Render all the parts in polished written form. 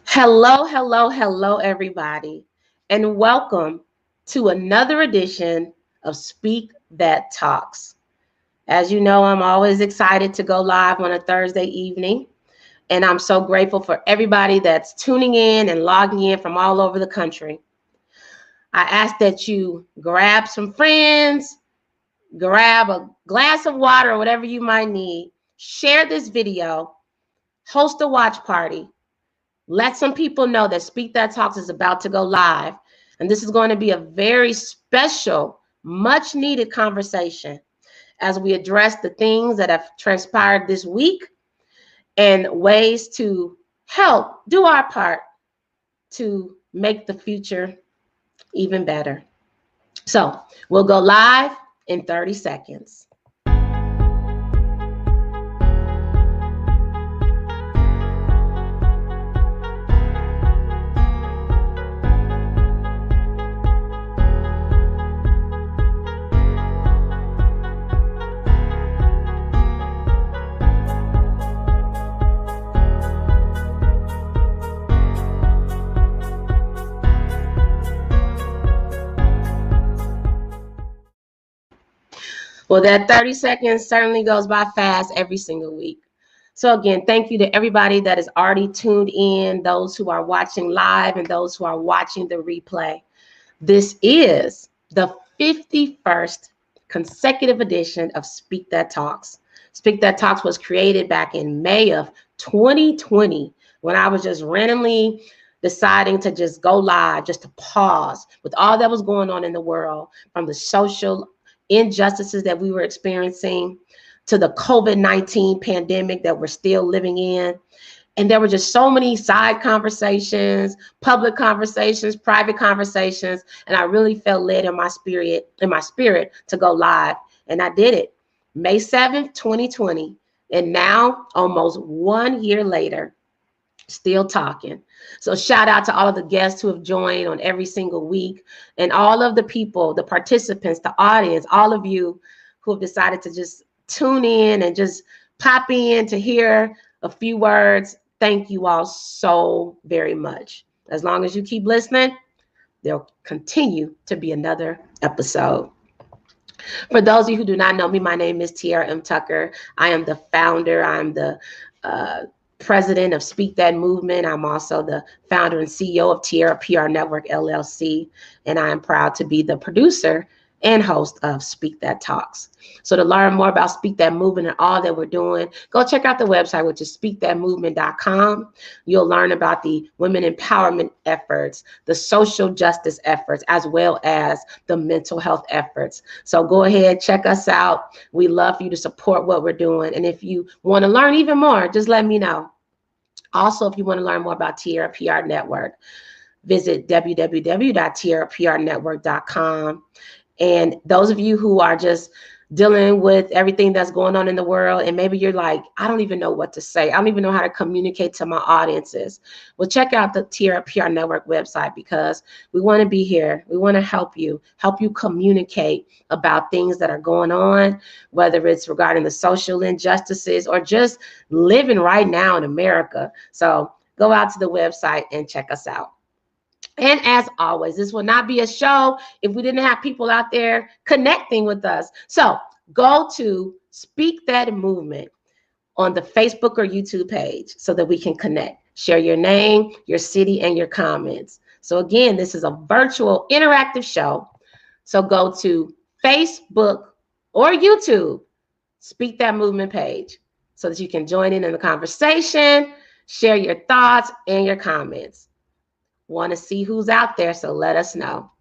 Hello, everybody, and welcome to another edition of Speak That Talks. As you know, I'm always excited to go live on a Thursday evening, and I'm so grateful for everybody that's tuning in and logging in from all over the country. I ask that you grab some friends, grab a glass of water or whatever you might need, share this video, host a watch party. Let some people know that Speak That Talks is about to go live. And this is going to be a very special, much needed conversation as we address the things that have transpired this week and ways to help do our part to make the future even better. So we'll go live in 30 seconds. Well, that 30 seconds certainly goes by fast every single week. So again, thank you to everybody that is already tuned in, those who are watching live and those who are watching the replay. This is the 51st consecutive edition of Speak That Talks. Speak That Talks was created back in May of 2020 when I was just randomly deciding to just go live, just to pause with all that was going on in the world, from the social injustices that we were experiencing to the COVID-19 pandemic that we're still living in. And there were just so many side conversations, public conversations, private conversations, and I really felt led in my spirit to go live. And I did it. May 7th, 2020. And now, almost 1 year later, still talking. So shout out to all of the guests who have joined on every single week, and all of the people, the participants, the audience, all of you who have decided to just tune in and just pop in to hear a few words. Thank you all so very much. As long as you keep listening, there'll continue to be another episode. For those of you who do not know me, my name is Tiara M. Tucker. I am the founder. I'm the president of Speak That Movement. I'm also the founder and CEO of Tiara PR Network, LLC, and I am proud to be the producer and host of Speak That Talks. So to learn more about Speak That Movement and all that we're doing, go check out the website, which is speakthatmovement.com. You'll learn about the women empowerment efforts, the social justice efforts, as well as the mental health efforts. So go ahead, check us out. We love for you to support what we're doing. And if you want to learn even more, just let me know. Also, if you want to learn more about Tiara PR Network, visit www.tiaraprnetwork.com. And those of you who are just dealing with everything that's going on in the world, and maybe you're like, I don't even know what to say. I don't even know how to communicate to my audiences. Well, check out the Tiara PR Network website, because we want to be here. We want to help you communicate about things that are going on, whether it's regarding the social injustices or just living right now in America. So go out to the website and check us out. And as always, this will not be a show if we didn't have people out there connecting with us. So go to Speak That Movement on the Facebook or YouTube page so that we can connect. Share your name, your city, and your comments. So again, this is a virtual interactive show. So go to Facebook or YouTube, Speak That Movement page, so that you can join in the conversation, share your thoughts and your comments. Want to see who's out there, so let us know.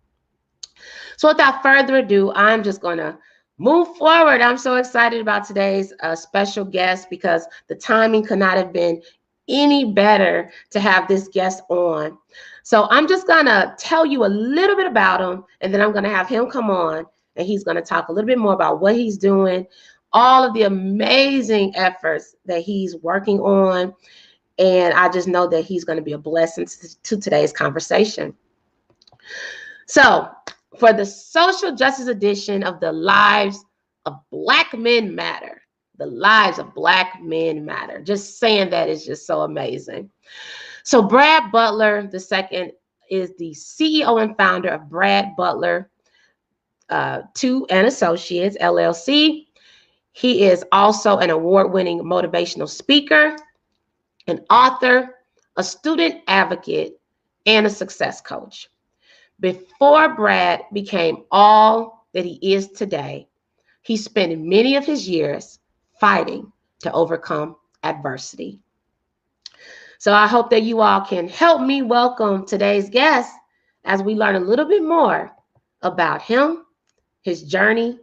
So without further ado, I'm just going to move forward. I'm so excited about today's special guest, because the timing could not have been any better to have this guest on. So I'm just going to tell you a little bit about him, and then I'm going to have him come on, and he's going to talk a little bit more about what he's doing, all of the amazing efforts that he's working on. And I just know that he's going to be a blessing to today's conversation. So for the social justice edition of The Lives of Black Men Matter, The Lives of Black Men Matter. Just saying that is just so amazing. So Brad Butler II is the CEO and founder of Brad Butler II and Associates, LLC. He is also an award-winning motivational speaker, an author, a student advocate, and a success coach. Before Brad became all that he is today, he spent many of his years fighting to overcome adversity. So I hope that you all can help me welcome today's guest as we learn a little bit more about him, his journey,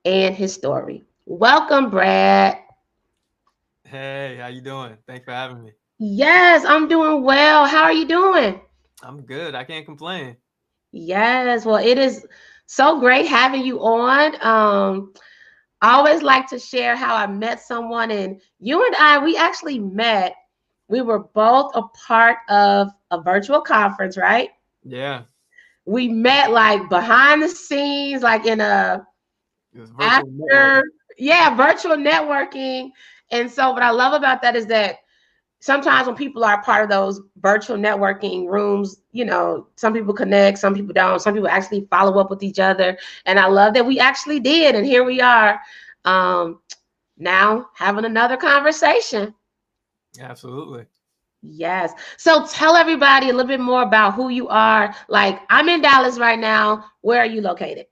and his story. Welcome, Brad. Hey, how you doing? Thanks for having me. Yes, I'm doing well. How are you doing? I'm good. I can't complain. Yes, well, it is so great having you on. I always like to share how I met someone, and you and I, we actually met. We were both a part of a virtual conference, right? Yeah, We met like behind the scenes, like in a it was virtual after, networking. yeah, virtual networking. And so, what I love about that is that sometimes when people are part of those virtual networking rooms, some people connect, some people don't, some people actually follow up with each other. And I love that we actually did. And here we are um, now having another conversation. Absolutely. Yes. So tell everybody a little bit more about who you are. Like, I'm in Dallas right now. Where are you located?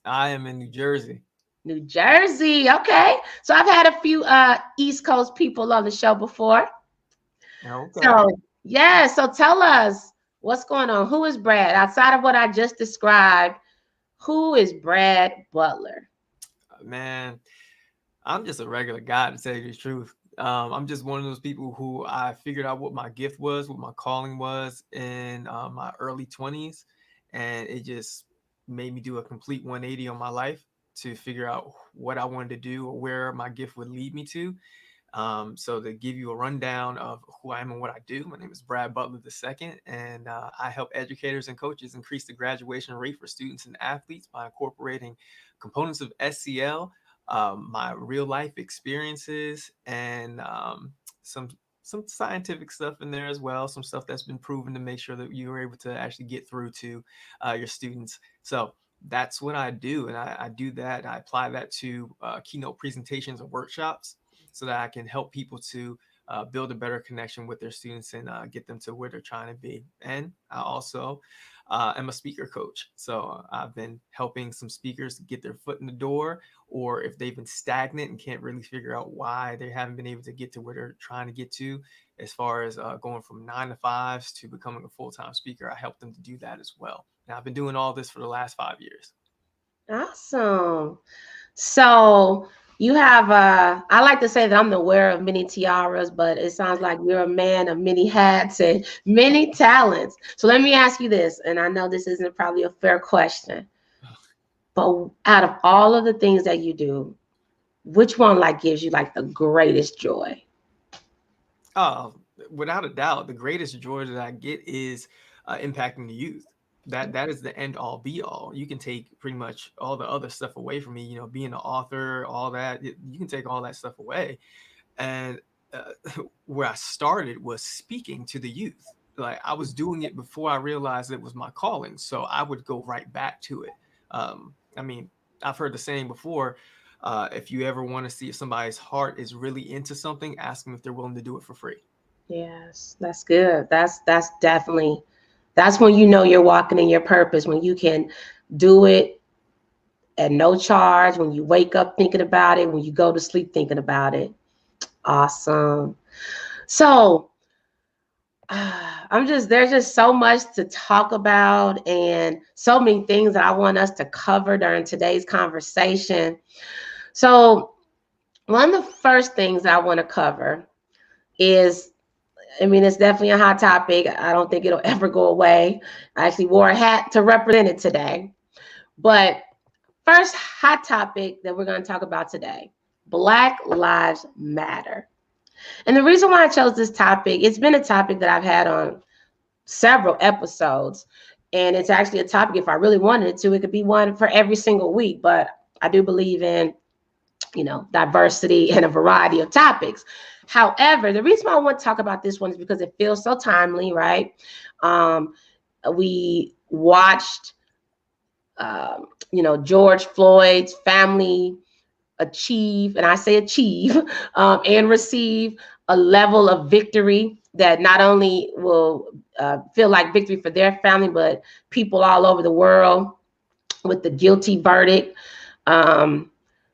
I am in New Jersey. New Jersey. Okay. So I've had a few East Coast people on the show before. Okay. So, yeah, so tell us what's going on. Who is Brad? Outside of what I just described, who is Brad Butler? Man, I'm just a regular guy to tell you the truth. I'm just one of those people who I figured out what my gift was, what my calling was in my early 20s. And it just made me do a complete 180 on my life to figure out what I wanted to do or where my gift would lead me to. So to give you a rundown of who I am and what I do, my name is Brad Butler II, and I help educators and coaches increase the graduation rate for students and athletes by incorporating components of SEL, my real life experiences, and some scientific stuff in there as well, some stuff that's been proven to make sure that you are able to actually get through to your students. So that's what I do, and I do that. I apply that to keynote presentations and workshops so that I can help people to build a better connection with their students and get them to where they're trying to be. And I also am a speaker coach. So I've been helping some speakers get their foot in the door, or if they've been stagnant and can't really figure out why they haven't been able to get to where they're trying to get to, as far as going from 9 to 5s to becoming a full-time speaker, I help them to do that as well. Now, I've been doing all this for the last 5 years. Awesome. So you have I like to say that I'm the wearer of many tiaras, but it sounds like you're a man of many hats and many talents. So let me ask you this, and I know this isn't probably a fair question, but out of all of the things that you do, which one like gives you like the greatest joy? Oh, without a doubt, the greatest joy that I get is impacting the youth. That is the end all be all. You can take pretty much all the other stuff away from me. You know, being an author, all that. You can take all that stuff away. And where I started was speaking to the youth. Like I was doing it before I realized it was my calling, so I would go right back to it. I mean, I've heard the saying before. If you ever want to see if somebody's heart is really into something, ask them if they're willing to do it for free. Yes, that's good. That's definitely that's when you know you're walking in your purpose, when you can do it at no charge, when you wake up thinking about it, when you go to sleep thinking about it. Awesome. So there's just so much to talk about and so many things that I want us to cover during today's conversation. So, one of the first things that I want to cover is, I mean, it's definitely a hot topic. I don't think it'll ever go away. I actually wore a hat to represent it today. But first hot topic that we're going to talk about today, Black Lives Matter. And the reason why I chose this topic, it's been a topic that I've had on several episodes. And it's actually a topic, if I really wanted it to, it could be one for every single week. But I do believe in, diversity and a variety of topics. However, the reason why I want to talk about this one is because it feels so timely, right? Um, we watched, George Floyd's family achieve, and I say achieve, and receive a level of victory that not only will feel like victory for their family, but people all over the world with the guilty verdict. Um,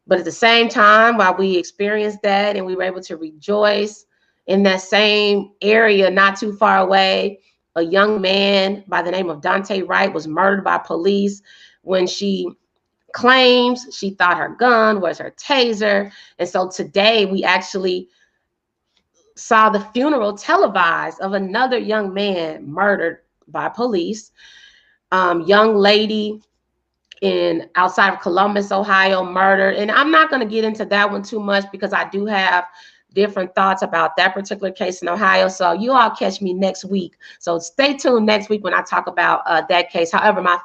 but at the same time, while we experienced that and we were able to rejoice in that same area, not too far away, a young man by the name of Dante Wright was murdered by police when she claims she thought her gun was her taser. And so today we actually saw the funeral televised of another young man murdered by police. Young lady in outside of Columbus, Ohio, murdered. And I'm not going to get into that one too much because I do have different thoughts about that particular case in Ohio. So you all catch me next week. So stay tuned next week when I talk about that case. However, my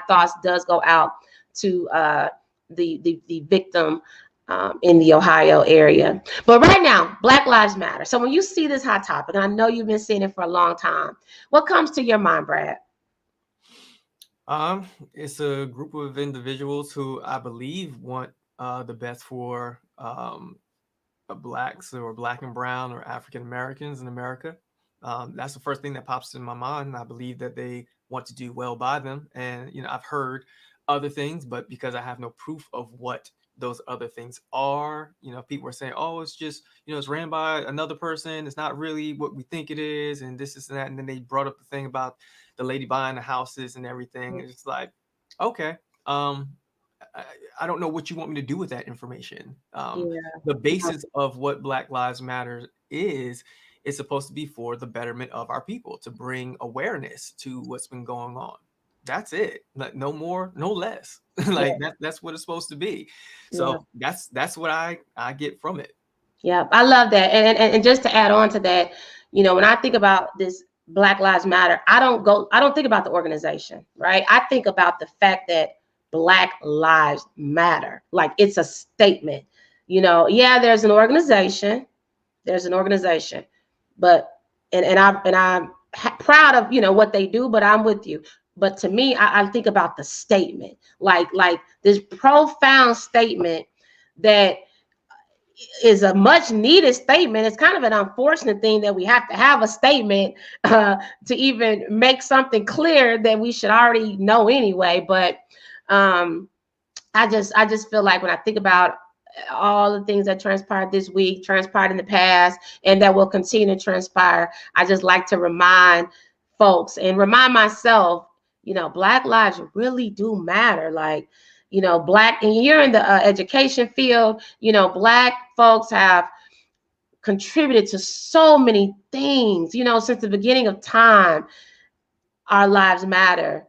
thoughts does go out to the victim in the Ohio area. But right now, Black Lives Matter. So when you see this hot topic, and I know you've been seeing it for a long time, what comes to your mind, Brad? It's a group of individuals who I believe want the best for blacks or black and brown or African Americans in America. That's the first thing that pops in my mind. I believe that they want to do well by them. And, I've heard other things, but because I have no proof of what those other things are, people are saying, oh, it's just, it's ran by another person. It's not really what we think it is. And this is that. And then they brought up the thing about the lady buying the houses and everything. It's like, okay. I, I don't know what you want me to do with that information. Yeah. The basis of what Black Lives Matter is supposed to be for the betterment of our people, to bring awareness to what's been going on. That's it. Like, no more, no less. Like that's what it's supposed to be. Yeah. So that's what I get from it. Yeah, I love that. And just to add on to that, when I think about this Black Lives Matter, I don't think about the organization, right? I think about the fact that Black Lives Matter. Like it's a statement. Yeah, there's an organization, but I'm proud of what they do, but I'm with you. But to me, I think about the statement, like this profound statement that is a much needed statement. It's kind of an unfortunate thing that we have to have a statement to even make something clear that we should already know anyway. But um, I just feel like when I think about all the things that transpired this week, transpired in the past, and that will continue to transpire, I just like to remind folks and remind myself, Black lives really do matter. Like, Black, and you're in the education field, Black folks have contributed to so many things, since the beginning of time. Our lives matter.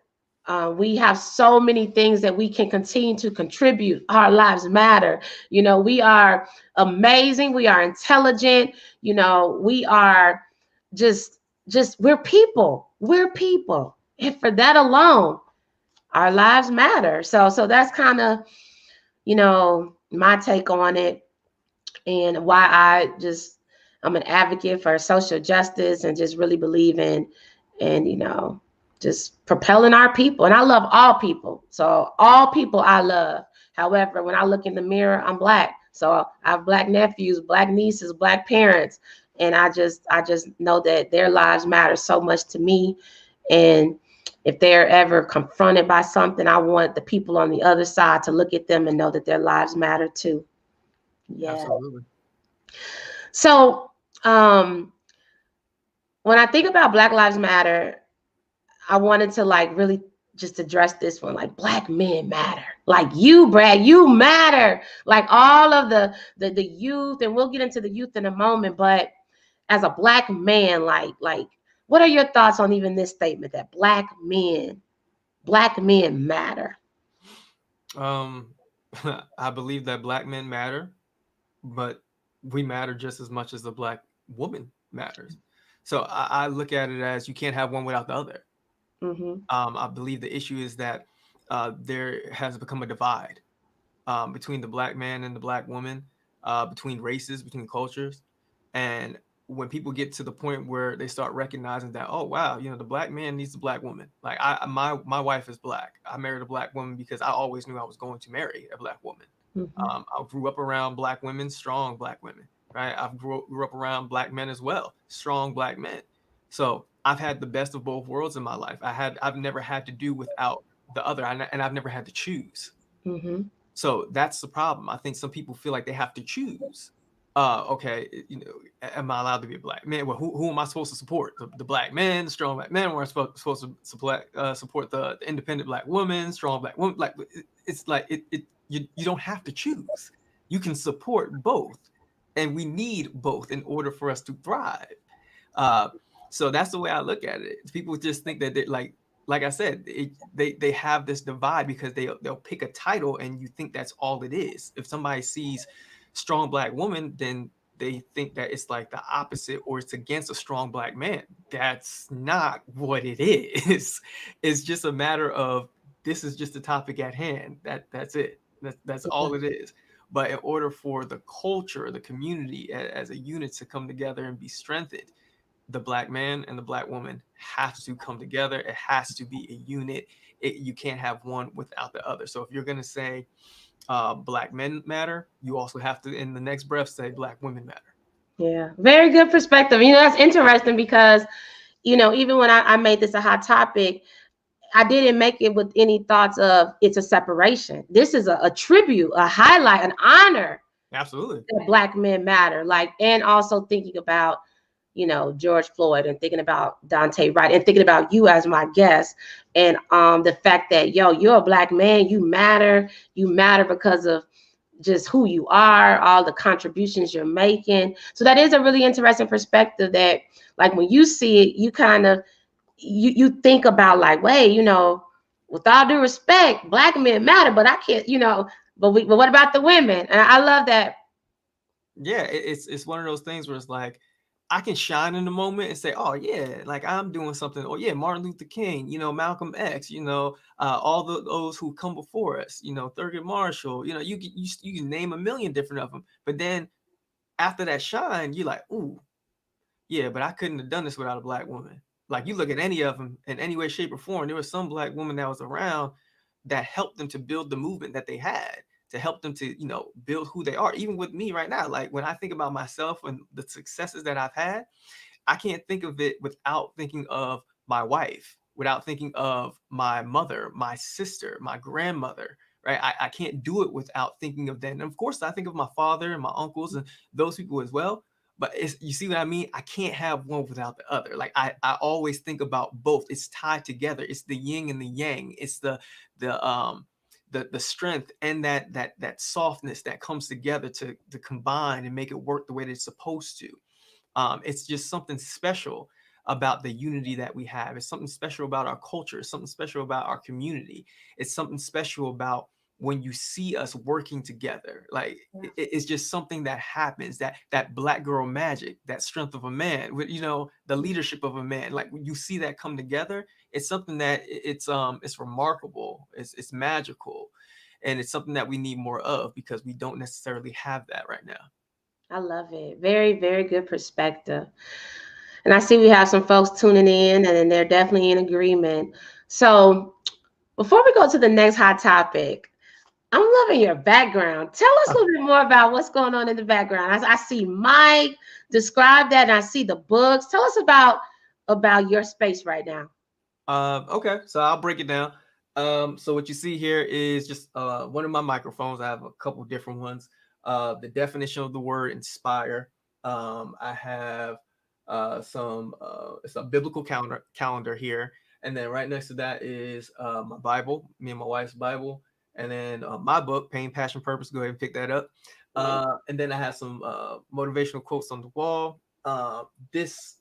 We have so many things that we can continue to contribute. Our lives matter. We are amazing. We are intelligent. We are just, we're people. We're people. And for that alone, our lives matter. So that's kind of, my take on it, and why I'm an advocate for social justice and just really believe in, and just propelling our people. And I love all people. So all people I love. However, when I look in the mirror, I'm Black. So I have Black nephews, Black nieces, Black parents. And I just know that their lives matter so much to me. And if they're ever confronted by something, I want the people on the other side to look at them and know that their lives matter too. Yeah. Absolutely. So when I think about Black Lives Matter, I wanted to like really just address this one. Like, Black men matter. Like you, Brad, you matter. Like all of the youth, and we'll get into the youth in a moment. But as a Black man, like what are your thoughts on even this statement that Black men matter? Um, I believe that Black men matter, but we matter just as much as the Black woman matters. So I look at it as you can't have one without the other. Mm-hmm. I believe the issue is that there has become a divide between the Black man and the Black woman. between races, between cultures. And when people get to the point where they start recognizing that, oh wow, the black man needs a black woman. Like my wife is black. I married a black woman because I always knew I was going to marry a black woman. Mm-hmm. I grew up around black women, strong black women, right? I grew up around black men as well, strong black men. So I've had the best of both worlds in my life. I've never had to do without the other, and I've never had to choose. Mm-hmm. So that's the problem. I think some people feel like they have to choose. Okay, am I allowed to be a black man? Well, who am I supposed to support? The black man, the strong black man, or am I supposed to support the independent black woman, strong black woman? Like it's like you don't have to choose. You can support both, and we need both in order for us to thrive. Uh, so that's the way I look at it. People just think that they like I said, they have this divide because they'll pick a title and you think that's all it is. If somebody sees strong black woman, then they think that it's like the opposite or it's against a strong black man. That's not what it is. It's just a matter of this is just the topic at hand. That's it. That's Yeah. all it is. But in order for the culture, the community as a unit to come together and be strengthened, the black man and the black woman have to come together. It has to be a unit. You can't have one without the other. So if you're going to say black men matter, you also have to, in the next breath, say black women matter. Yeah, very good perspective. That's interesting because, even when I made this a hot topic, I didn't make it with any thoughts of it's a separation. This is a tribute, a highlight, an honor Absolutely. that black men matter. And also thinking about, George Floyd and thinking about Dante Wright and thinking about you as my guest and the fact that, you're a black man, you matter because of just who you are, all the contributions you're making. So that is a really interesting perspective that, like, when you see it, you kind of, you think about like, wait, with all due respect, black men matter, but I can't, but what about the women? And I love that. Yeah, it's one of those things where it's like I can shine in the moment and say, oh yeah, like I'm doing something. Oh yeah, Martin Luther King, Malcolm X, all those who come before us, Thurgood Marshall, you can name a million different of them. But then after that shine, you're like, ooh, yeah, but I couldn't have done this without a black woman. Like you look at any of them in any way, shape, or form, there was some black woman that was around that helped them to build the movement that they had, to help them to, build who they are. Even with me right now, like when I think about myself and the successes that I've had, I can't think of it without thinking of my wife, without thinking of my mother, my sister, my grandmother, right? I can't do it without thinking of them. And of course, I think of my father and my uncles and those people as well. But you see what I mean? I can't have one without the other. Like I always think about both. It's tied together. It's the yin and the yang. It's the the strength and that softness that comes together to combine and make it work the way that it's supposed to. It's just something special about the unity that we have. It's something special about our culture. It's something special about our community. It's something special about when you see us working together. Like it's just something that happens, that black girl magic, that strength of a man, with the leadership of a man. Like when you see that come together, it's something that it's remarkable. It's magical, and it's something that we need more of because we don't necessarily have that right now. I love it. Very, very good perspective. And I see we have some folks tuning in and they're definitely in agreement. So before we go to the next hot topic, I'm loving your background. Tell us a little bit more about what's going on in the background. I see Mike, describe that, and I see the books. Tell us about your space right now. Okay, so I'll break it down. So what you see here is just one of my microphones. I have a couple different ones. The definition of the word inspire. I have some it's a biblical calendar here, and then right next to that is my Bible, me and my wife's Bible, and then my book, Pain, Passion, Purpose. Go ahead and pick that up. And then I have some motivational quotes on the wall. This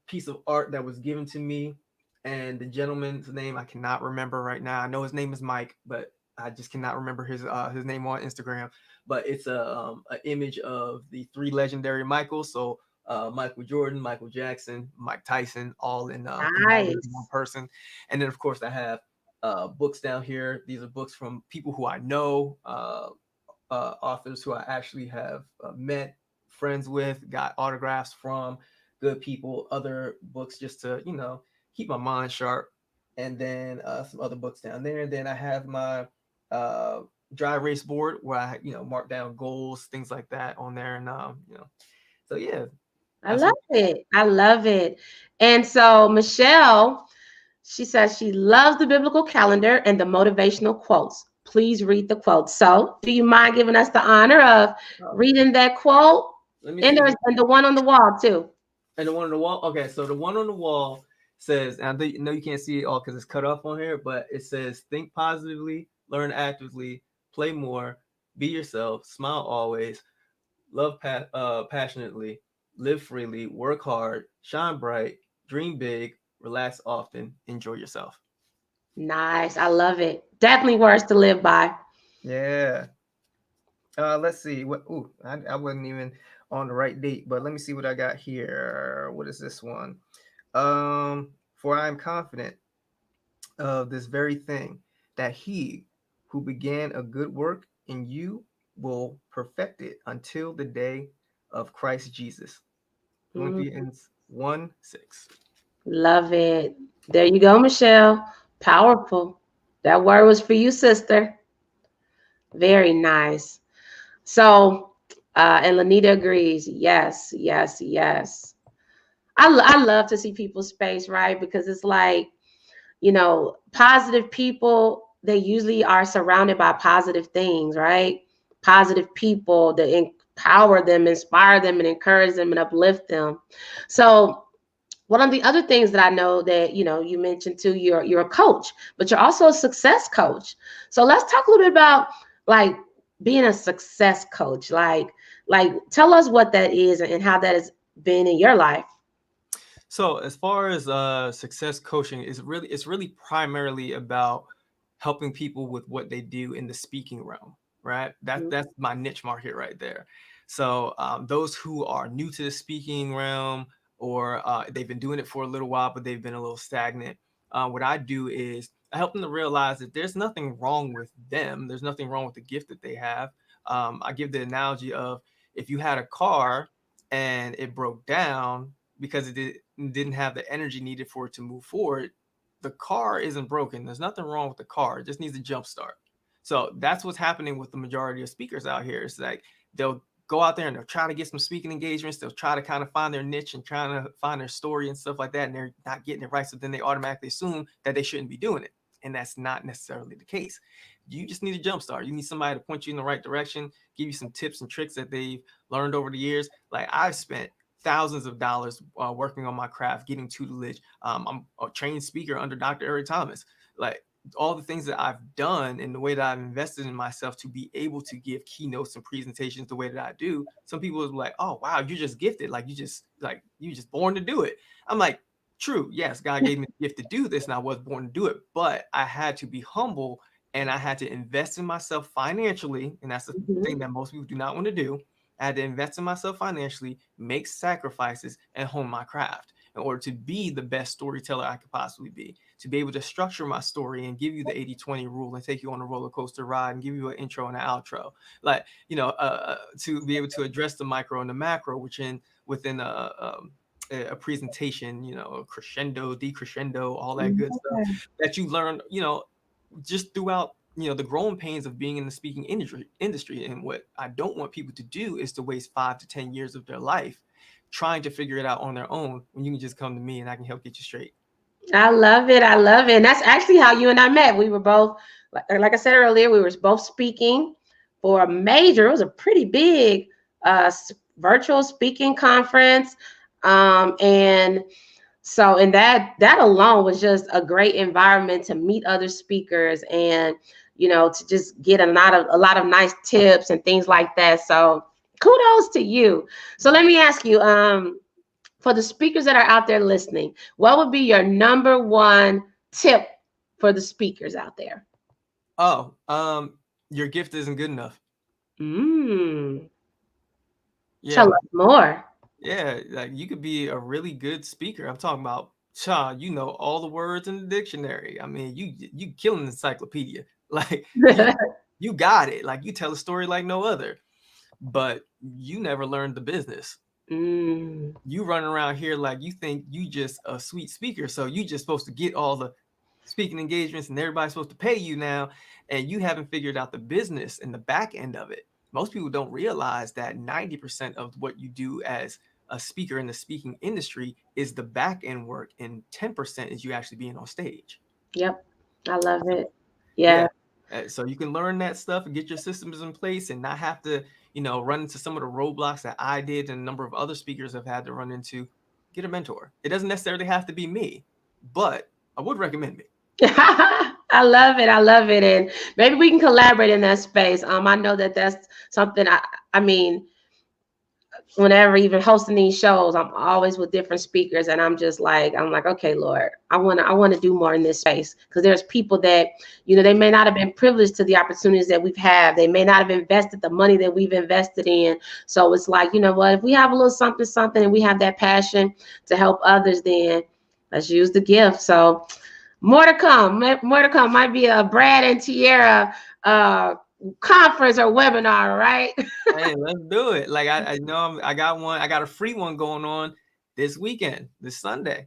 piece of art that was given to me, and the gentleman's name I cannot remember right now. I know his name is Mike, but I just cannot remember his name on Instagram. But it's an image of the three legendary Michaels. So Michael Jordan, Michael Jackson, Mike Tyson, all in one Nice. person. And then of course I have books down here. These are books from people who I know, authors who I actually have met, friends with, got autographs from, good people, other books just to, keep my mind sharp. And then some other books down there. And then I have my uh, dry erase board where I, mark down goals, things like that on there. And, so yeah, I that's love what. it. I love it. And so Michelle, she says she loves the biblical calendar and the motivational quotes. Please read the quote. So, do you mind giving us the honor of Oh, reading that quote? let me And see. there's and the one on the wall too. And the one on the wall. Okay, so the one on the wall says, and I know you can't see it all because it's cut off on here, but it says, "Think positively, learn actively, play more, be yourself, smile always, love passionately, live freely, work hard, shine bright, dream big, relax often, enjoy yourself." Nice. I love it. Definitely words to live by. Yeah. Let's see what. Ooh, I wasn't even on the right date, but let me see what I got here. What is this one? For I am confident of this very thing, that he who began a good work in you will perfect it until the day of Christ Jesus. Mm, Philippians 1:6. love it. There you go, Michelle. Powerful. That word was for you, sister. Very nice. So, and Lanita agrees. Yes, yes, yes. I love to see people's space, right? Because it's like, positive people, they usually are surrounded by positive things, right? Positive people that empower them, inspire them, and encourage them and uplift them. So, one of the other things that I know that you mentioned too, you're a coach, but you're also a success coach. So let's talk a little bit about like being a success coach. Like tell us what that is and how that has been in your life. So as far as success coaching, it's really primarily about helping people with what they do in the speaking realm, right? That's my niche market right there. So those who are new to the speaking realm, or they've been doing it for a little while but they've been a little stagnant, what I do is I help them to realize that there's nothing wrong with them. There's nothing wrong with the gift that they have. I give the analogy of, if you had a car and it broke down because didn't have the energy needed for it to move forward, the car isn't broken. There's nothing wrong with the car. It just needs a jump start. So that's what's happening with the majority of speakers out here. It's like they'll go out there and they'll try to get some speaking engagements. They'll try to kind of find their niche and trying to find their story and stuff like that. And they're not getting it right. So then they automatically assume that they shouldn't be doing it. And that's not necessarily the case. You just need a jump start. You need somebody to point you in the right direction, give you some tips and tricks that they've learned over the years. Like, I've spent thousands of dollars working on my craft, getting tutelage. I'm a trained speaker under Dr. Eric Thomas. Like, all the things that I've done and the way that I've invested in myself to be able to give keynotes and presentations the way that I do. Some people are like, "Oh, wow, you're just gifted. You just born to do it." I'm like, true. Yes, God gave me the gift to do this and I was born to do it, but I had to be humble and I had to invest in myself financially. And that's the thing Mhm. that most people do not want to do. I had to invest in myself financially, make sacrifices, and hone my craft in order to be the best storyteller I could possibly be, to be able to structure my story and give you the 80-20 rule and take you on a roller coaster ride and give you an intro and an outro. Like, to be able to address the micro and the macro, which within a presentation, crescendo, decrescendo, all that good stuff that you learn, just throughout the growing pains of being in the speaking industry. And what I don't want people to do is to waste 5 to 10 years of their life trying to figure it out on their own, when you can just come to me and I can help get you straight. I love it. I love it. And that's actually how you and I met. We were both, like I said earlier, we were both speaking for a major, it was a pretty big virtual speaking conference. And so, and that alone was just a great environment to meet other speakers and, to just get a lot of nice tips and things like that. So kudos to you. So let me ask you, for the speakers that are out there listening, what would be your number one tip for the speakers out there? Oh, your gift isn't good enough. Mm, tell Yeah. us more. Yeah, like, you could be a really good speaker. I'm talking about, you know all the words in the dictionary. I mean, you killing the encyclopedia. Like, you You got it. Like you tell a story like no other, but you never learned the business. Mm. You run around here like you think you just a sweet speaker, so you just supposed to get all the speaking engagements and everybody's supposed to pay you now, and you haven't figured out the business and the back end of it. Most people don't realize that 90% of what you do as a speaker in the speaking industry is the back end work, and 10% is you actually being on stage. Yep. I love So, it. Yeah. yeah. So you can learn that stuff and get your systems in place and not have to, run into some of the roadblocks that I did and a number of other speakers have had to run into. Get a mentor. It doesn't necessarily have to be me, but I would recommend me. I love it. I love it. And maybe we can collaborate in that space. I know that that's something I mean, whenever even hosting these shows, I'm always with different speakers, and I'm like, okay, Lord, I want to do more in this space, because there's people that, they may not have been privileged to the opportunities that we've had. They may not have invested the money that we've invested in. So it's like, you know what, if we have a little something, something, and we have that passion to help others, then let's use the gift. So more to come. More to come. Might be a Brad and Tierra conference or webinar, right? Hey, let's do it. Like I know I got one. I got a free one going on this weekend, this Sunday.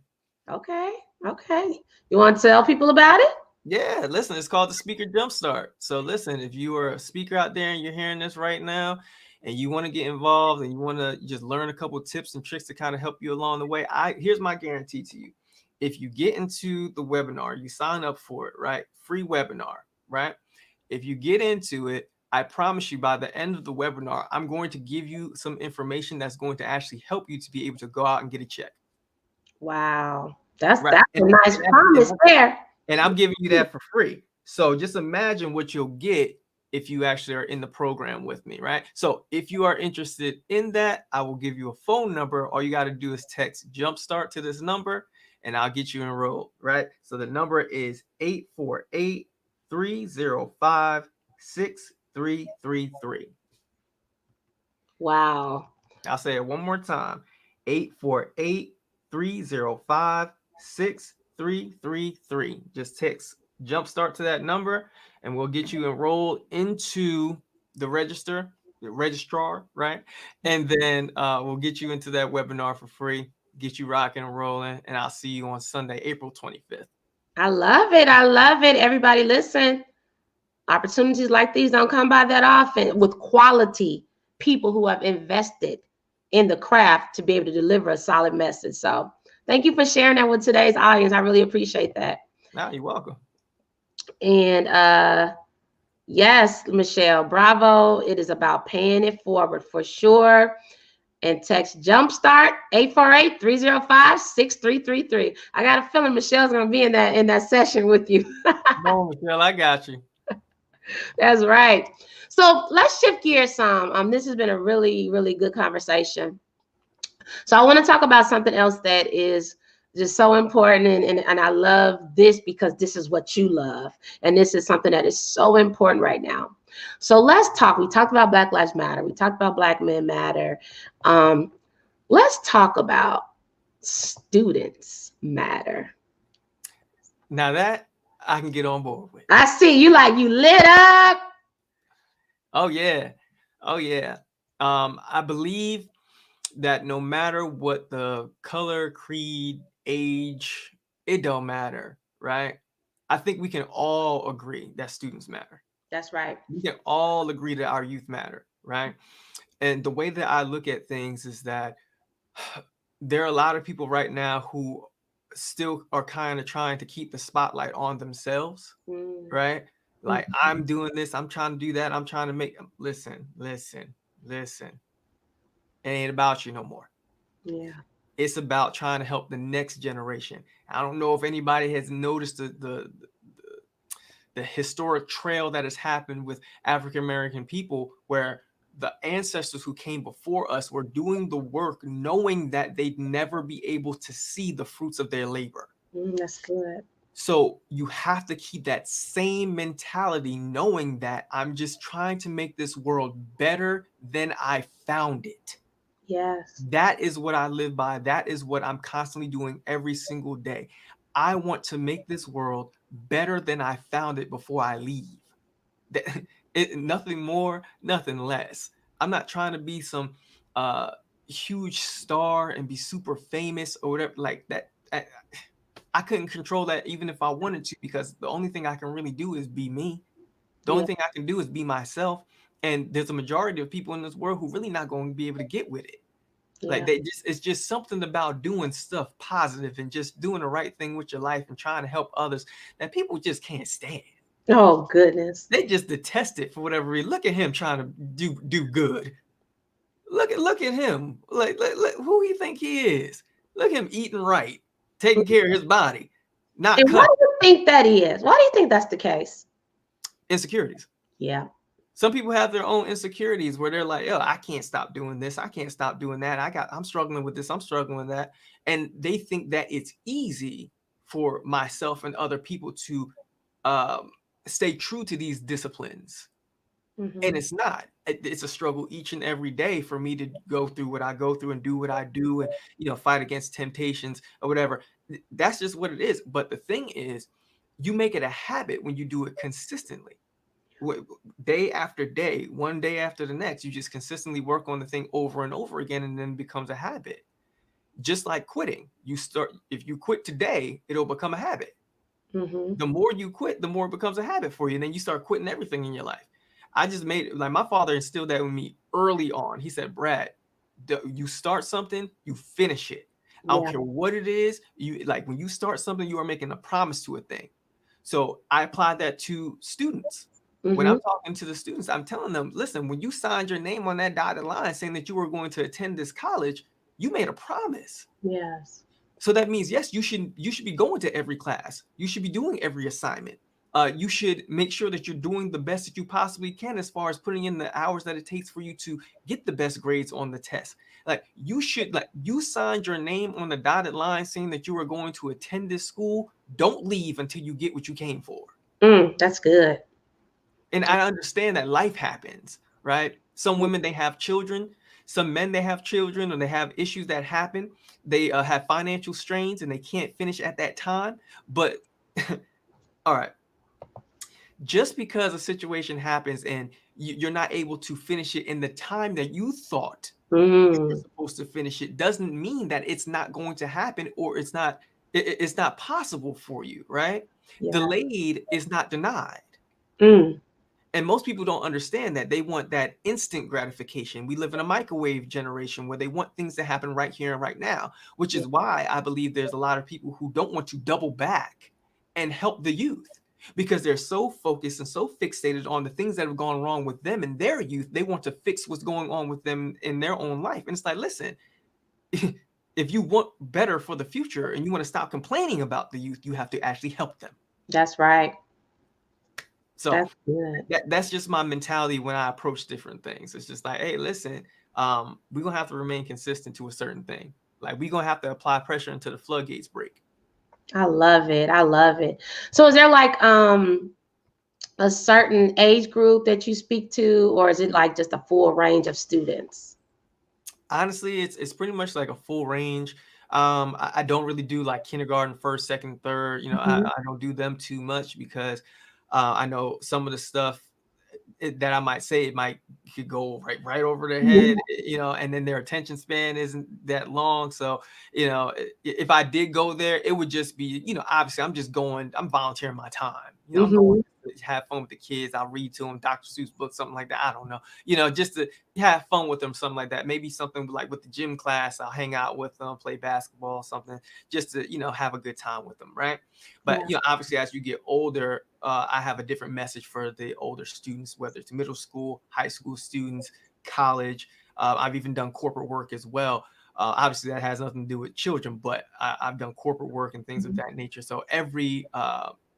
Okay. Okay. You want to tell people about it? Yeah, listen, it's called the Speaker Jumpstart. So listen, if you are a speaker out there and you're hearing this right now and you want to get involved and you want to just learn a couple of tips and tricks to kind of help you along the way, here's my guarantee to you. If you get into the webinar, you sign up for it, right? Free webinar, right? If you get into it, I promise you by the end of the webinar, I'm going to give you some information that's going to actually help you to be able to go out and get a check. Wow. That's Right. that's a nice promise there. And I'm giving you that for free. So just imagine what you'll get if you actually are in the program with me, right? So if you are interested in that, I will give you a phone number. All you got to do is text Jumpstart to this number and I'll get you enrolled, right? So the number is 848-305-6333. Wow. I'll say it one more time. 848-305-6333. Just text Jumpstart to that number and we'll get you enrolled into the registrar, right? And then we'll get you into that webinar for free, get you rocking and rolling, and I'll see you on Sunday, April 25th. I love it. I love it. Everybody listen. Opportunities like these don't come by that often, with quality people who have invested in the craft to be able to deliver a solid message. So thank you for sharing that with today's audience. I really appreciate that. Now you're welcome. And yes, Michelle, bravo. It is about paying it forward for sure. And text Jumpstart 848-305-6333. I got a feeling Michelle's gonna be in that session with you. No, Michelle, I got you. That's right. So let's shift gears some. This has been a really, really good conversation. So I want to talk about something else that is just so important, and I love this because this is what you love, and this is something that is so important right now. So let's talk. We talked about Black Lives Matter. We talked about Black Men Matter. Let's talk about students matter. Now that I can get on board with. I see you lit up. Oh yeah. Oh yeah. I believe that no matter what the color, creed, age, it don't matter, right? I think we can all agree that students matter. That's right. We can all agree that our youth matter, right? And the way that I look at things is that there are a lot of people right now who still are kind of trying to keep the spotlight on themselves, right? Like, I'm doing this, I'm trying to do that, I'm trying to make them. Listen. It ain't about you no more. Yeah. It's about trying to help the next generation. I don't know if anybody has noticed the historic trail that has happened with African American people, where the ancestors who came before us were doing the work knowing that they'd never be able to see the fruits of their labor. That's good. So you have to keep that same mentality, knowing that I'm just trying to make this world better than I found it. Yes. That is what I live by. That is what I'm constantly doing every single day. I want to make this world better than I found it before I leave. Nothing more, nothing less. I'm not trying to be some uh huge star and be super famous or whatever like that. I couldn't control that even if I wanted to, because the only thing I can really do is be me. The only Yeah. thing I can do is be myself. And there's a majority of people in this world who really not going to be able to get with it. Like Yeah. it's just something about doing stuff positive and just doing the right thing with your life and trying to help others that people just can't stand. Oh goodness. They just detest it for whatever reason. Look at him trying to do good. Look at him. Like who he think he is. Look at him eating right, taking care of his body, not And why cut. do you think that is? Why do you think that's the case? Insecurities. Yeah. Some people have their own insecurities where they're like, oh, I can't stop doing this. I can't stop doing that. I'm struggling with this. I'm struggling with that. And they think that it's easy for myself and other people to um, stay true to these disciplines. And Mm-hmm. it's not. It's a struggle each and every day for me to go through what I go through and do what I do and, fight against temptations or whatever. That's just what it is. But the thing is, you make it a habit when you do it consistently. Day after day, one day after the next, you just consistently work on the thing over and over again, and then it becomes a habit. Just like quitting, if you quit today, it'll become a habit. Mm-hmm. The more you quit, the more it becomes a habit for you, and then you start quitting everything in your life. I just made it like my father instilled that with me early on. He said, Brad, you start something, you finish it. I don't Yeah. care what it is. You like when you start something, you are making a promise to a thing. So I applied that to students. When Mm-hmm. I'm talking to the students, I'm telling them, listen, when you signed your name on that dotted line saying that you were going to attend this college, you made a promise. Yes. So that means, yes, you should be going to every class. You should be doing every assignment. You should make sure that you're doing the best that you possibly can as far as putting in the hours that it takes for you to get the best grades on the test. Like you signed your name on the dotted line saying that you were going to attend this school. Don't leave until you get what you came for. That's good. And I understand that life happens, right? Some women, they have children. Some men, they have children, or they have issues that happen. They have financial strains and they can't finish at that time. But all right, just because a situation happens and you're not able to finish it in the time that you thought you were Mm. supposed to finish it, doesn't mean that it's not going to happen or it's not possible for you, right? Yeah. Delayed is not denied. Mm. And most people don't understand that. They want that instant gratification. We live in a microwave generation where they want things to happen right here and right now, which Yeah. is why I believe there's a lot of people who don't want to double back and help the youth, because they're so focused and so fixated on the things that have gone wrong with them in their youth. They want to fix what's going on with them in their own life. And it's like, listen, if you want better for the future and you want to stop complaining about the youth, you have to actually help them. That's right. So That's good. that's just my mentality when I approach different things. It's just like, hey, listen, we're gonna have to remain consistent to a certain thing. Like we're gonna have to apply pressure until the floodgates break. I love it. I love it. So is there like a certain age group that you speak to, or is it like just a full range of students? Honestly, it's pretty much like a full range. I don't really do like kindergarten, first, second, third. Mhm. I don't do them too much because I know some of the stuff that I might say, it might could go right over their head, and then their attention span isn't that long. So, if I did go there, it would just be, obviously I'm volunteering my time. I'm going Mhm. to have fun with the kids. I'll read to them Dr. Seuss books, something like that. I don't know, just to have fun with them, something like that. Maybe something like with the gym class, I'll hang out with them, play basketball, something, just to, have a good time with them. Right. But, Yeah. obviously as you get older, I have a different message for the older students, whether it's middle school, high school students, college. I've even done corporate work as well. Obviously, that has nothing to do with children, but I've done corporate work and things of Mhm. that nature. So every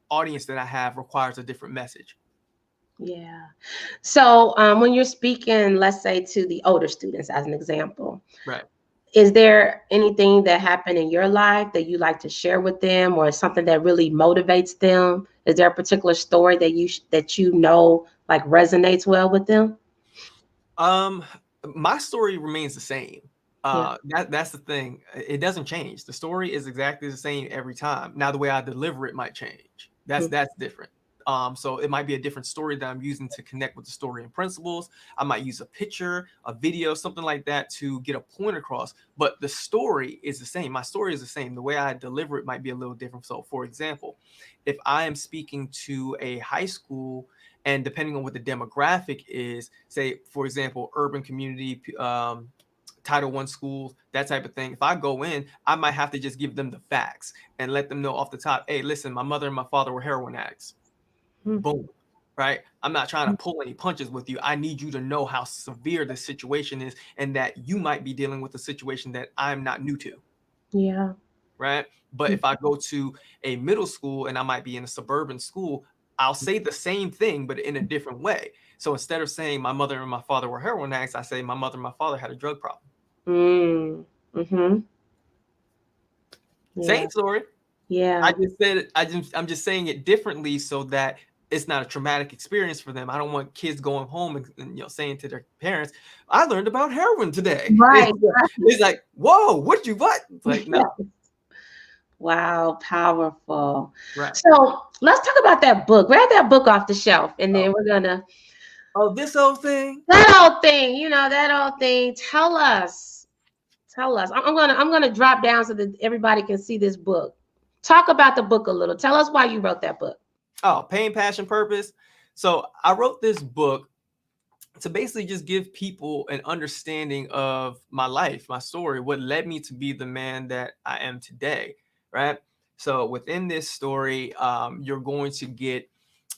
audience that I have requires a different message. Yeah. So when you're speaking, let's say to the older students as an example, Right. is there anything that happened in your life that you like to share with them, or something that really motivates them? Is there a particular story that you know like resonates well with them? Um, my story remains the same. Yeah. That's the thing. It doesn't change. The story is exactly the same every time. Now the way I deliver it might change. That's different. So it might be a different story that I'm using to connect with the story and principles. I might use a picture, a video, something like that to get a point across. But the story is the same. My story is the same. The way I deliver it might be a little different. So, for example, if I am speaking to a high school, and depending on what the demographic is, say, for example, urban community, Title I schools, that type of thing. If I go in, I might have to just give them the facts and let them know off the top, hey, listen, my mother and my father were heroin addicts. Boom. Right? I'm not trying to pull any punches with you. I need you to know how severe the situation is and that you might be dealing with a situation that I'm not new to. Yeah. Right? But if I go to a middle school and I might be in a suburban school, I'll say the same thing, but in a different way. So instead of saying my mother and my father were heroin addicts, I say my mother and my father had a drug problem. Yeah. Same story. Yeah. I just said I'm just saying it differently so that it's not a traumatic experience for them. I don't want kids going home and saying to their parents, "I learned about heroin today." Right. It's like, "Whoa, what? It's like, no. Wow, powerful. Right. So let's talk about that book. Grab that book off the shelf, and then we're gonna. Oh, this old thing. That old thing, that old thing. Tell us. I'm gonna drop down so that everybody can see this book. Talk about the book a little. Tell us why you wrote that book. Oh, Pain, Passion, Purpose. So I wrote this book to basically just give people an understanding of my life, my story, what led me to be the man that I am today, right? So within this story, you're going to get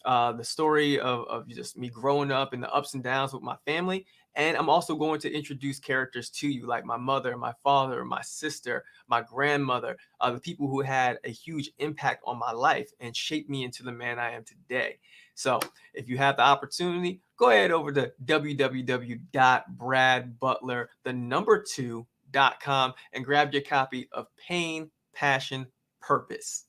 the story of just me growing up and the ups and downs with my family. And I'm also going to introduce characters to you, like my mother, my father, my sister, my grandmother, the people who had a huge impact on my life and shaped me into the man I am today. So if you have the opportunity, go ahead over to www.bradbutler2.com and grab your copy of Pain, Passion, Purpose.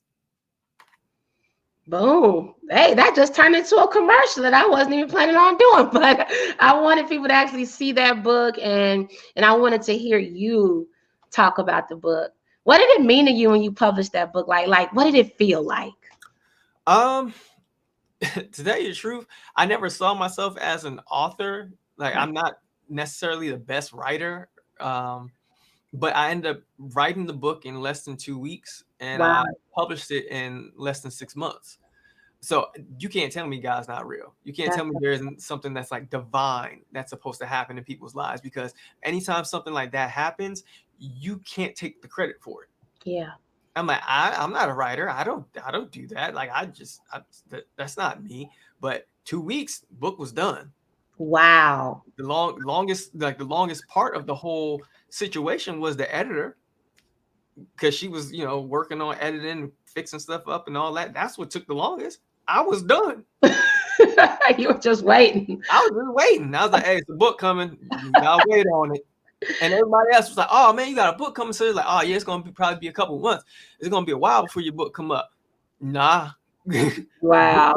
Boom. Hey, that just turned into a commercial that I wasn't even planning on doing, but I wanted people to actually see that book, and I wanted to hear you talk about the book. What did it mean to you when you published that book? Like what did it feel like? To tell you the truth, I never saw myself as an author. Like, I'm not necessarily the best writer. But I ended up writing the book in less than 2 weeks, and Wow. I published it in less than 6 months. So you can't tell me God's not real. You can't tell me there isn't something that's like divine that's supposed to happen in people's lives, because anytime something like that happens, you can't take the credit for it. Yeah. I'm like, I'm not a writer. I don't do that. Like, that's not me. But 2 weeks, book was done. Wow. The longest part of the whole situation was the editor, because she was, working on editing, fixing stuff up and all that. That's what took the longest. I was done. You were just waiting. I was just waiting. I was like, hey, it's a book coming. You gotta wait on it. And everybody else was like, oh man, you got a book coming. So it's like, oh yeah, it's gonna probably be a couple of months. It's gonna be a while before your book come up. Nah. Wow.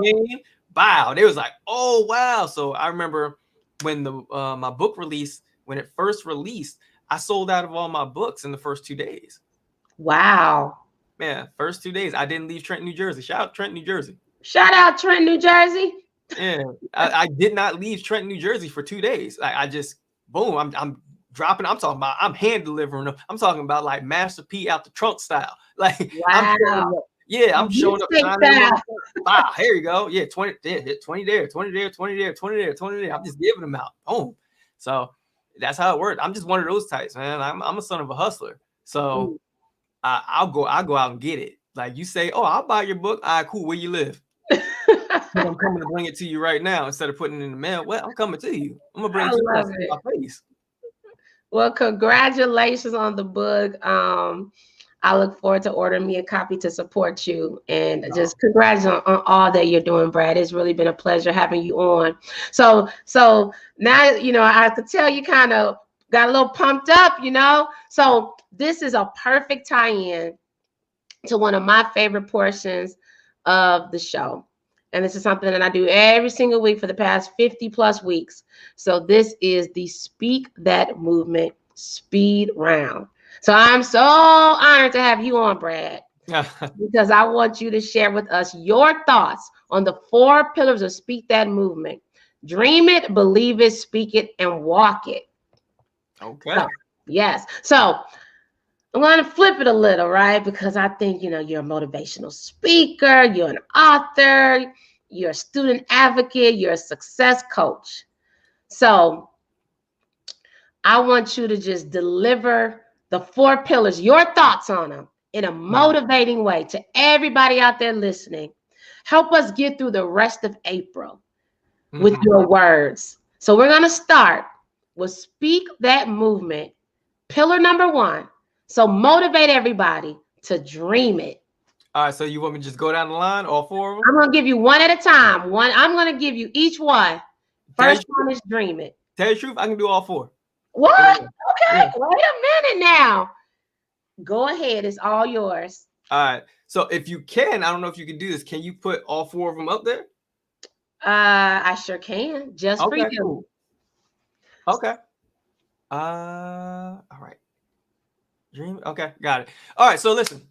Wow. They was like, oh wow. So I remember when my book released, when it first released, I sold out of all my books in the first 2 days. Wow. Man, first 2 days. I didn't leave Trenton, New Jersey. Shout out Trenton, New Jersey. Shout out Trenton, New Jersey. Yeah. I did not leave Trenton, New Jersey for 2 days. I just, boom, I'm dropping. I'm talking about, I'm hand delivering them. I'm talking about like Master P out the trunk style. Like, wow. I'm showing up. Wow, here you go. Yeah, 20 there, 20 there, 20 there, 20 there, 20 there, 20 there. I'm just giving them out. Boom. So that's how it worked. I'm just one of those types, man. I'm a son of a hustler. So I'll go out and get it. Like, you say, oh, I'll buy your book. All right, cool. Where you live? I'm coming to bring it to you right now instead of putting it in the mail. Well, I'm coming to you. I'm gonna bring it to you in my face. Well, congratulations on the book. I look forward to ordering me a copy to support you, and just congrats on all that you're doing, Brad. It's really been a pleasure having you on. So now, I could tell you kind of got a little pumped up, So this is a perfect tie-in to one of my favorite portions of the show. And this is something that I do every single week for the past 50 plus weeks. So this is the Speak That Movement Speed Round. So I'm so honored to have you on, Brad, because I want you to share with us your thoughts on the 4 pillars of Speak That Movement. Dream it, believe it, speak it, and walk it. Okay. So, yes. So I'm going to flip it a little, right? Because I think, you're a motivational speaker, you're an author, you're a student advocate, you're a success coach. So I want you to just deliver the 4 pillars, your thoughts on them in a motivating way to everybody out there listening. Help us get through the rest of April with your words. So we're going to start with Speak That Movement, pillar number 1. So motivate everybody to dream it. All right, so you want me to just go down the line, all 4 of them? I'm going to give you one at a time. I'm going to give you each one. First one is dream it. Tell you the truth, I can do all 4. What? Okay, yeah. Wait a minute now. Go ahead, it's all yours. All right. So if you can, I don't know if you can do this. Can you put all 4 of them up there? I sure can. Just for you. Cool. Okay. All right. Dream. Okay, got it. All right. So listen.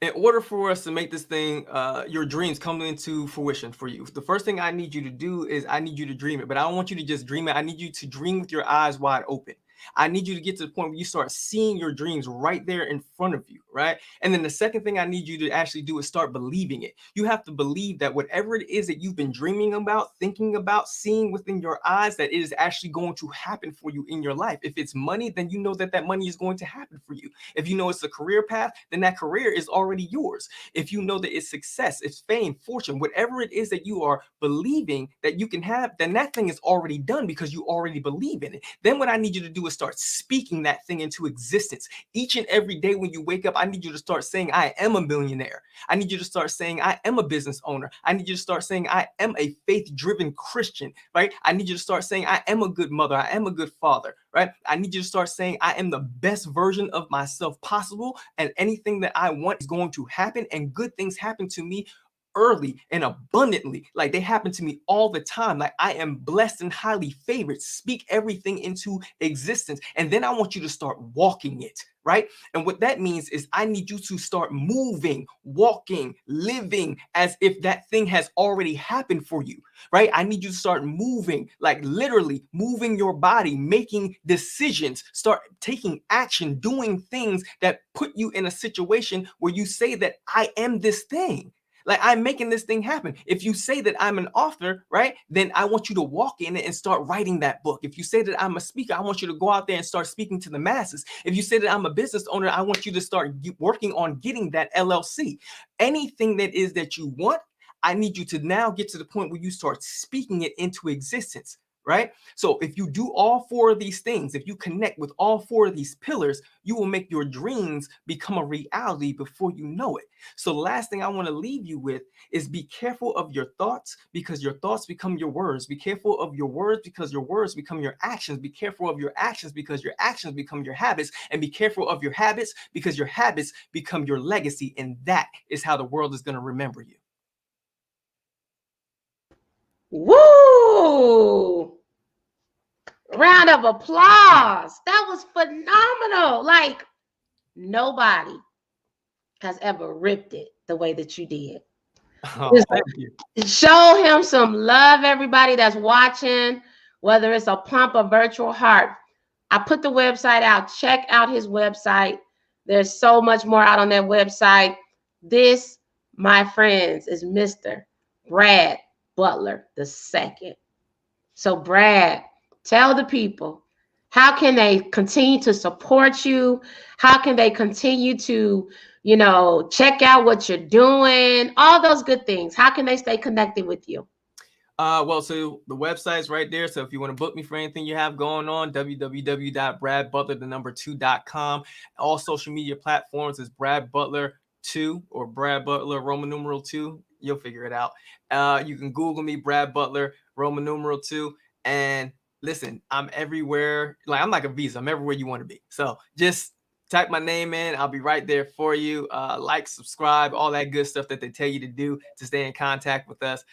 In order for us to make this thing, your dreams come into fruition for you, the first thing I need you to do is I need you to dream it. But I don't want you to just dream it. I need you to dream with your eyes wide open. I need you to get to the point where you start seeing your dreams right there in front of you, right? And then the second thing I need you to actually do is start believing it. You have to believe that whatever it is that you've been dreaming about, thinking about, seeing within your eyes, that it is actually going to happen for you in your life. If it's money, then you know that that money is going to happen for you. If you know it's a career path, then that career is already yours. If you know that it's success, it's fame, fortune, whatever it is that you are believing that you can have, then that thing is already done because you already believe in it. Then what I need you to do is start speaking that thing into existence. Each and every day when you wake up, I need you to start saying, I am a millionaire. I need you to start saying, I am a business owner. I need you to start saying, I am a faith-driven Christian, right? I need you to start saying, I am a good mother. I am a good father, right? I need you to start saying, I am the best version of myself possible, and anything that I want is going to happen, and good things happen to me early and abundantly. Like they happen to me all the time. Like I am blessed and highly favored. Speak everything into existence. And then I want you to start walking it, right? And what that means is I need you to start moving, walking, living as if that thing has already happened for you, right? I need you to start moving, like literally moving your body, making decisions, start taking action, doing things that put you in a situation where you say that I am this thing. Like I'm making this thing happen. If you say that I'm an author, right, then I want you to walk in it and start writing that book. If you say that I'm a speaker, I want you to go out there and start speaking to the masses. If you say that I'm a business owner, I want you to start working on getting that LLC. Anything that is that you want, I need you to now get to the point where you start speaking it into existence. Right? So if you do all 4 of these things, if you connect with all 4 of these pillars, you will make your dreams become a reality before you know it. So the last thing I want to leave you with is be careful of your thoughts, because your thoughts become your words. Be careful of your words because your words become your actions. Be careful of your actions because your actions become your habits. And be careful of your habits because your habits become your legacy. And that is how the world is going to remember you. Woo! Round of applause. That was phenomenal. Like nobody has ever ripped it the way that you did. Oh, thank you. Show him some love, everybody that's watching, whether it's a pump or virtual heart. I put the website out. Check out his website. There's so much more out on that website. This, my friends, is Mr. Brad Butler II. So Brad, tell the people, how can they continue to support you? How can they continue to, check out what you're doing? All those good things. How can they stay connected with you? Well, so the website's right there. So if you want to book me for anything you have going on, www.bradbutler2.com. All social media platforms is Brad Butler 2 or Brad Butler Roman numeral 2. You'll figure it out. You can Google me, Brad Butler Roman numeral 2. And listen, I'm everywhere. Like I'm like a visa. I'm everywhere you want to be. So just type my name in. I'll be right there for you. Like, subscribe, all that good stuff that they tell you to do to stay in contact with us.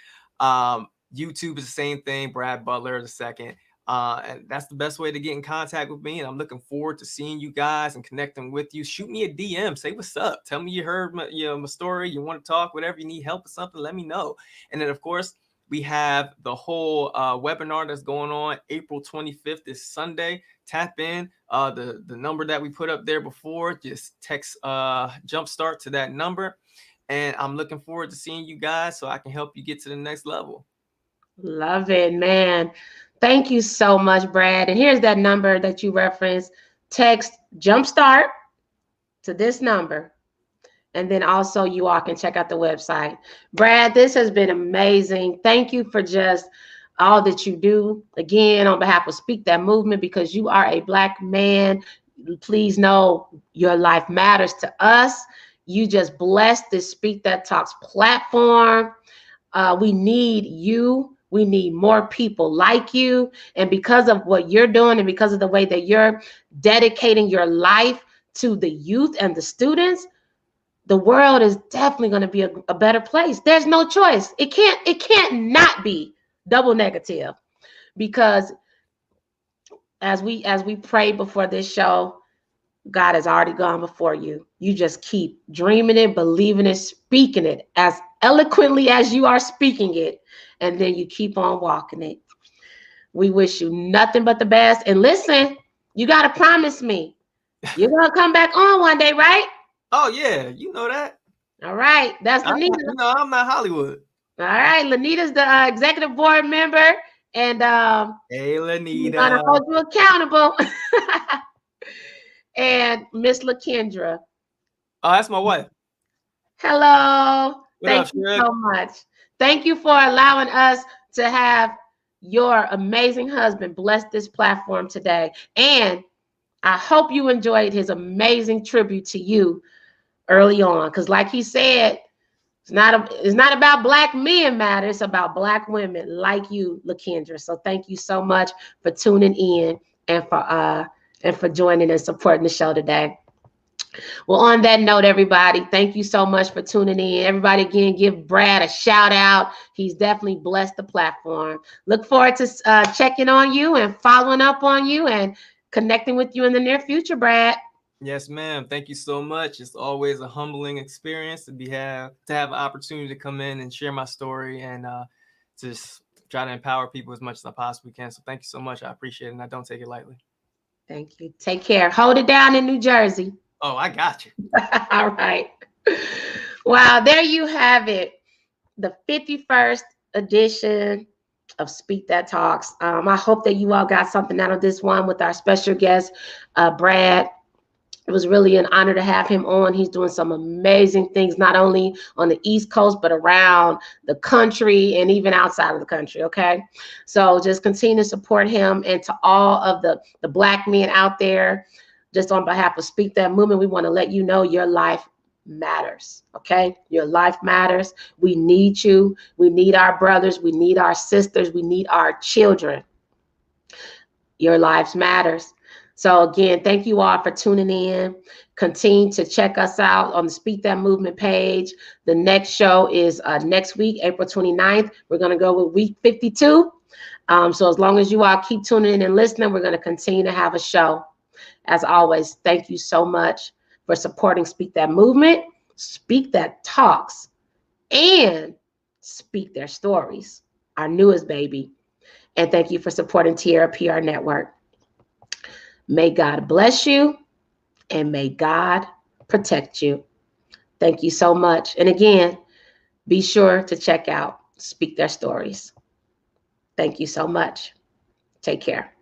YouTube is the same thing, Brad Butler II. And that's the best way to get in contact with me. And I'm looking forward to seeing you guys and connecting with you. Shoot me a DM. Say what's up. Tell me you heard my story. You want to talk, whatever you need help with something, let me know. And then, of course, we have the whole webinar that's going on April 25th this Sunday. Tap in the number that we put up there before. Just text Jumpstart to that number. And I'm looking forward to seeing you guys so I can help you get to the next level. Love it, man. Thank you so much, Brad. And here's that number that you referenced. Text Jumpstart to this number. And then also you all can check out the website. Brad, this has been amazing. Thank you for just all that you do. Again, on behalf of Speak That Movement, because you are a Black man, please know your life matters to us. You just blessed this Speak That Talks platform. We need you. We need more people like you. And because of what you're doing and because of the way that you're dedicating your life to the youth and the students, the world is definitely going to be a better place. There's no choice. It can't not be double negative, because as we prayed before this show, God has already gone before you. You just keep dreaming it, believing it, speaking it as eloquently as you are speaking it, and then you keep on walking it. We wish you nothing but the best. And listen, you got to promise me you're going to come back on one day, right? Oh, yeah. You know that. All right. That's Lanita. I'm not Hollywood. All right. Lanita's the executive board member. And hey, Lanita. I'm going to hold you accountable. And Miss LaKendra. Oh, that's my wife. Hello. Thank you so much. Thank you for allowing us to have your amazing husband bless this platform today. And I hope you enjoyed his amazing tribute to you early on. Because like he said, it's not about Black men matter. It's about Black women like you, LaKendra. So thank you so much for tuning in and for joining and supporting the show today. Well, on that note, everybody, thank you so much for tuning in. Everybody, again, give Brad a shout out. He's definitely blessed the platform. Look forward to checking on you and following up on you and connecting with you in the near future, Brad. Yes, ma'am. Thank you so much. It's always a humbling experience to have an opportunity to come in and share my story and just try to empower people as much as I possibly can. So thank you so much. I appreciate it, and I don't take it lightly. Thank you. Take care. Hold it down in New Jersey. Oh, I got you. All right. Wow, there you have it. The 51st edition of Speak That Talks. I hope that you all got something out of this one with our special guest, Brad. It was really an honor to have him on. He's doing some amazing things, not only on the East Coast, but around the country and even outside of the country, okay? So just continue to support him. And to all of the Black men out there, just on behalf of Speak That Movement, we want to let you know your life matters, okay? Your life matters. We need you. We need our brothers. We need our sisters. We need our children. Your lives matters. So again, thank you all for tuning in. Continue to check us out on the Speak That Movement page. The next show is next week, April 29th. We're going to go with week 52. So as long as you all keep tuning in and listening, we're going to continue to have a show. As always, thank you so much for supporting Speak That Movement, Speak That Talks, and Speak Their Stories, our newest baby. And thank you for supporting Tierra PR Network. May God bless you, and may God protect you. Thank you so much. And again, be sure to check out Speak Their Stories. Thank you so much. Take care.